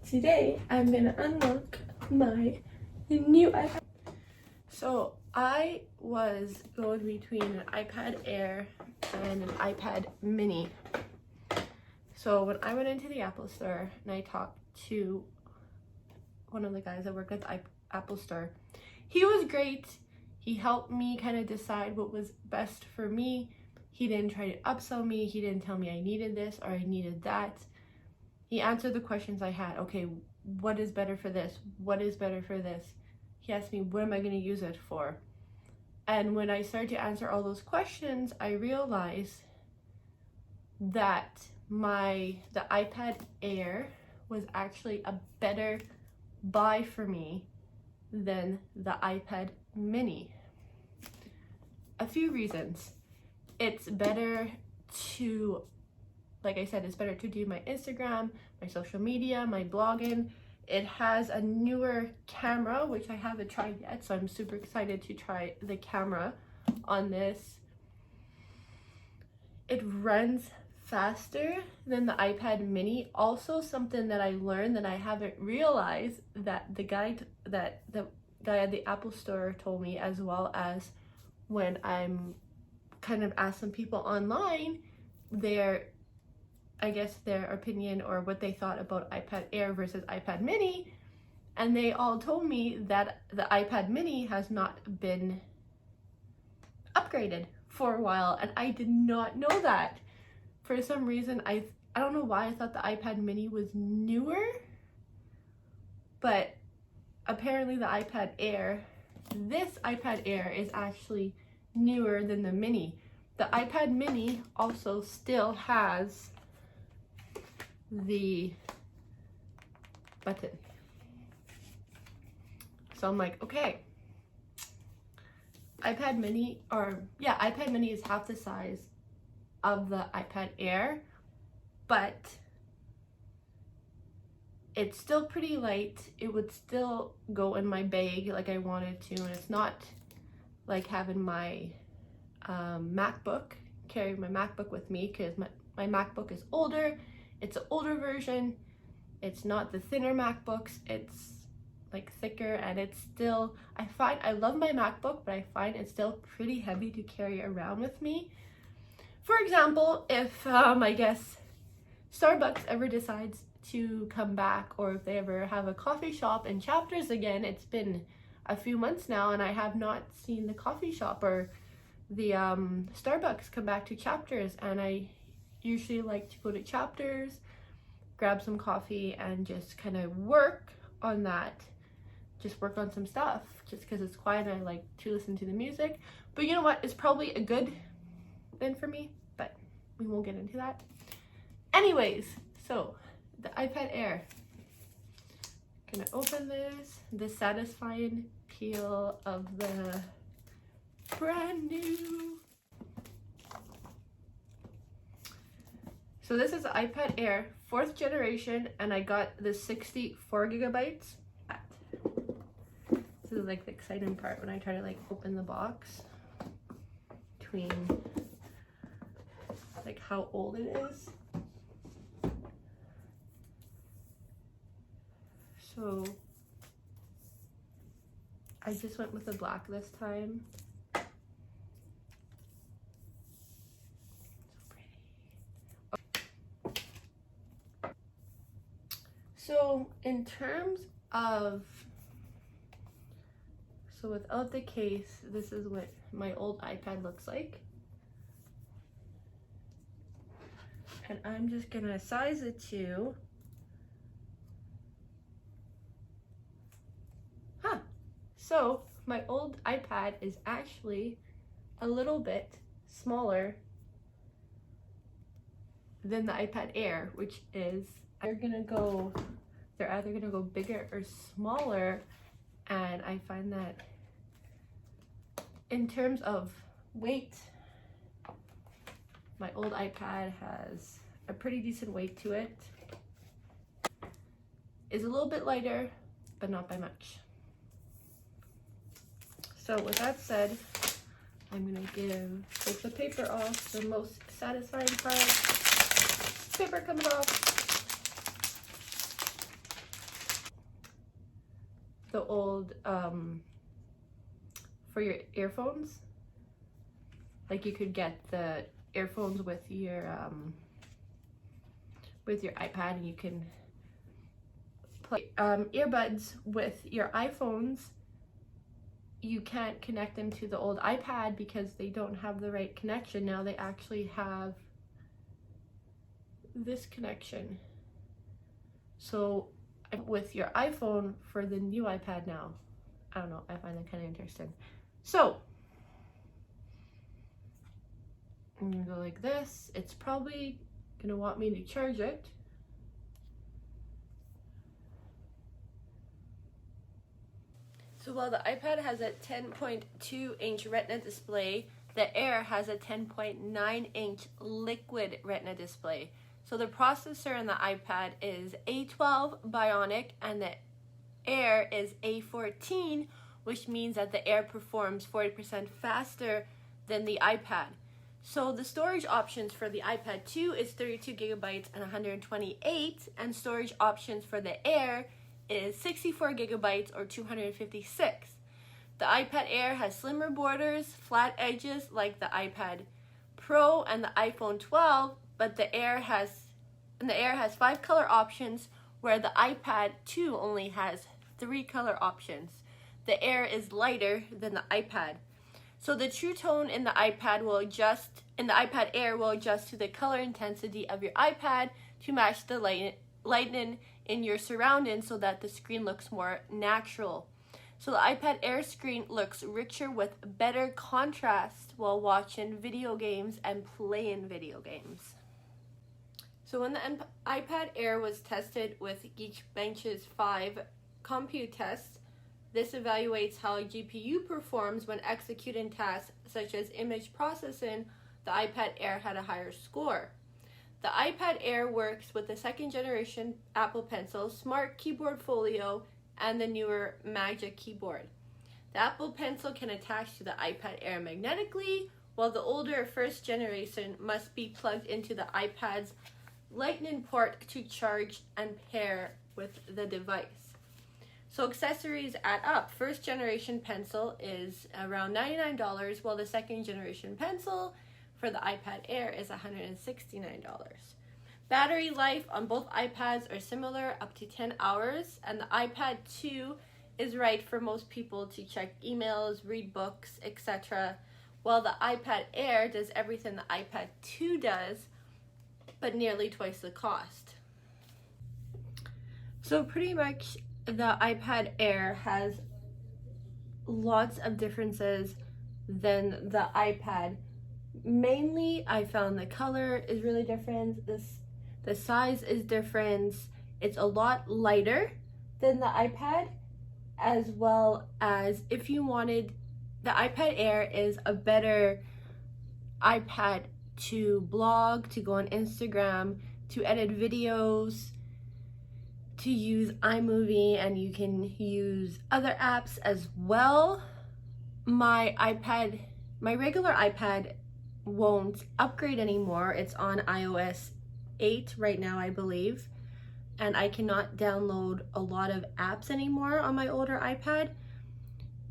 Today I'm gonna unlock my new iPad. So I was going between an iPad Air and an iPad Mini. So when I went into the Apple Store and I talked to one of the guys that worked at the Apple Store, he was great. He helped me kind of decide what was best for me. He didn't try to upsell me. He didn't tell me I needed this or I needed that. He answered the questions I had. Okay, what is better for this? What is better for this? He asked me, what am I going to use it for? And when I started to answer all those questions, I realized that the iPad Air was actually a better buy for me than the iPad Mini. A few reasons. It's better to, like I said, it's better to do my Instagram, my social media, my blogging. It has a newer camera, which I haven't tried yet, so I'm super excited to try the camera on this. It runs faster than the iPad Mini. Also, something that I learned that I haven't realized that the guy at the Apple Store told me, as well as when I'm kind of asked some people online their opinion or what they thought about iPad Air versus iPad Mini, and they all told me that the iPad Mini has not been upgraded for a while, and I did not know that. For some reason, I don't know why I thought the iPad Mini was newer, but apparently the iPad Air, this iPad Air is actually newer than the Mini. The iPad Mini also still has the button. So I'm like, okay, iPad Mini is half the size of the iPad Air, but it's still pretty light. It would still go in my bag like I wanted to, and it's not like having my MacBook, carrying my MacBook with me, because my MacBook is older. It's an older version. It's not the thinner MacBooks. It's like thicker, and it's still, I love my MacBook, but I find it's still pretty heavy to carry around with me. For example, if I guess Starbucks ever decides to come back, or if they ever have a coffee shop in Chapters again, it's been a few months now and I have not seen the coffee shop or the Starbucks come back to Chapters, and I usually like to go to Chapters, grab some coffee, and just kind of work on that, just work on some stuff, just because it's quiet and I like to listen to the music. But you know what, it's probably a good thing for me, but we won't get into that. Anyways, so the iPad Air, gonna open this, the satisfying peel of the brand new. So this is the iPad Air 4th generation, and I got the 64 gigabytes. This is like the exciting part when I try to like open the box, between like how old it is. So I just went with the black this time. So in terms of, so without the case, this is what my old iPad looks like. And I'm just gonna size it to, so my old iPad is actually a little bit smaller than the iPad Air, which is, they're either gonna go bigger or smaller. And I find that in terms of weight, my old iPad has a pretty decent weight to it. It's a little bit lighter, but not by much. So with that said, I'm gonna take the paper off, the most satisfying part. Paper comes off. the old for your earphones. Like you could get the earphones with your iPad, and you can play earbuds with your iPhones. You can't connect them to the old iPad because they don't have the right connection. Now they actually have this connection. So with your iPhone for the new iPad now, I don't know, I find that kind of interesting. So I'm gonna go like this. It's probably gonna want me to charge it. So while the iPad has a 10.2-inch Retina display, the Air has a 10.9-inch liquid Retina display. So the processor in the iPad is A12 Bionic and the Air is A14, which means that the Air performs 40% faster than the iPad. So the storage options for the iPad 2 is 32 gigabytes and 128, and storage options for the Air is 64 gigabytes or 256. The iPad Air has slimmer borders, flat edges like the iPad Pro and the iPhone 12, but the Air has 5 color options, where the iPad 2 only has 3 color options. The Air is lighter than the iPad. So the True Tone in the iPad Air will adjust to the color intensity of your iPad to match the lighting in your surroundings so that the screen looks more natural. So the iPad Air screen looks richer with better contrast while watching video games and playing video games. So when the iPad Air was tested with Geekbench's 5 compute tests, this evaluates how GPU performs when executing tasks such as image processing. The iPad Air had a higher score. The iPad Air works with the second generation Apple Pencil, Smart Keyboard Folio, and the newer Magic Keyboard. The Apple Pencil can attach to the iPad Air magnetically, while the older first generation must be plugged into the iPad's Lightning port to charge and pair with the device. So accessories add up. First generation pencil is around $99, while the second generation pencil for the iPad Air is $169. Battery life on both iPads are similar, up to 10 hours, and the iPad 2 is right for most people to check emails, read books, etc., while the iPad Air does everything the iPad 2 does, but nearly twice the cost. So pretty much the iPad Air has lots of differences than the iPad. Mainly, I found the color is really different, the size is different, it's a lot lighter than the iPad, as well as if you wanted, the iPad Air is a better iPad to blog, to go on Instagram, to edit videos, to use iMovie, and you can use other apps as well. My regular iPad won't upgrade anymore. It's on iOS 8 right now, I believe, and I cannot download a lot of apps anymore on my older iPad.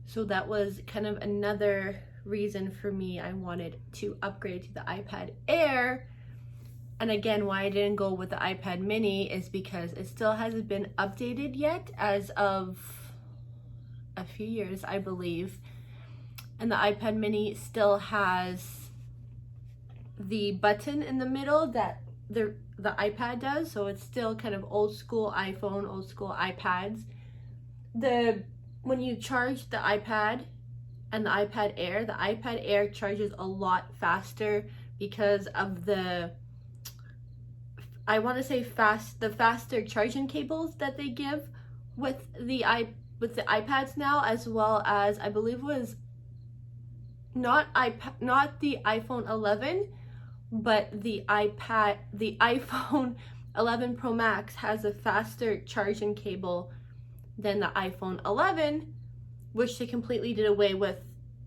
So that was kind of another reason for me I wanted to upgrade to the iPad Air. And again, why I didn't go with the iPad mini is because it still hasn't been updated yet, as of a few years, I believe. And the iPad mini still has the button in the middle that the iPad does, so it's still kind of old school iPhone, old school iPads. When you charge the iPad and the iPad Air charges a lot faster because of the faster charging cables that they give with the iPads now, as well as I believe it was not the iPhone 11, but the iPhone 11 Pro Max has a faster charging cable than the iPhone 11, which they completely did away with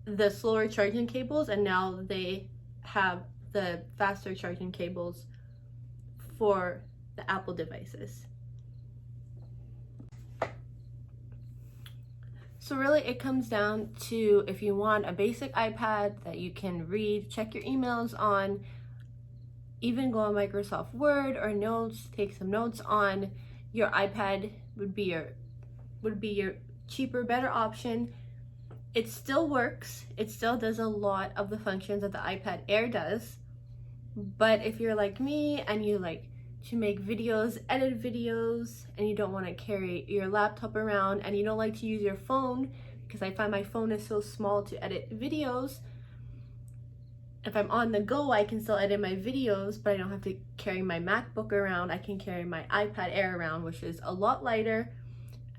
the slower charging cables, and now they have the faster charging cables for the Apple devices. So really it comes down to, if you want a basic iPad that you can read, check your emails on, even go on Microsoft Word or Notes, take some notes on, your iPad would be your cheaper, better option. It still works. It still does a lot of the functions that the iPad Air does. But if you're like me and you like to make videos, edit videos, and you don't want to carry your laptop around, and you don't like to use your phone, because I find my phone is so small to edit videos. If I'm on the go, I can still edit my videos, but I don't have to carry my MacBook around. I can carry my iPad Air around, which is a lot lighter,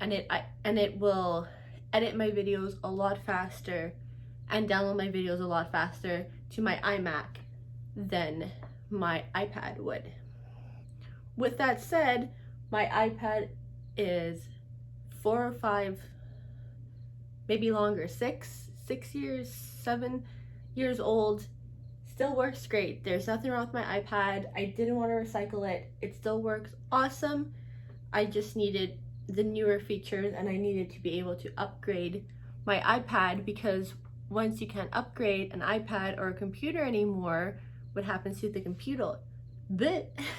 and it will edit my videos a lot faster and download my videos a lot faster to my iMac than my iPad would. With that said, my iPad is 4 or 5, maybe longer, 6 years, 7 years old. Still works great. There's nothing wrong with my iPad. I didn't want to recycle it. It still works awesome. I just needed the newer features, and I needed to be able to upgrade my iPad, because once you can't upgrade an iPad or a computer anymore, what happens to the computer?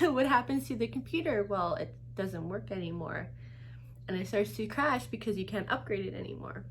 What happens to the computer? Well, it doesn't work anymore, and it starts to crash because you can't upgrade it anymore.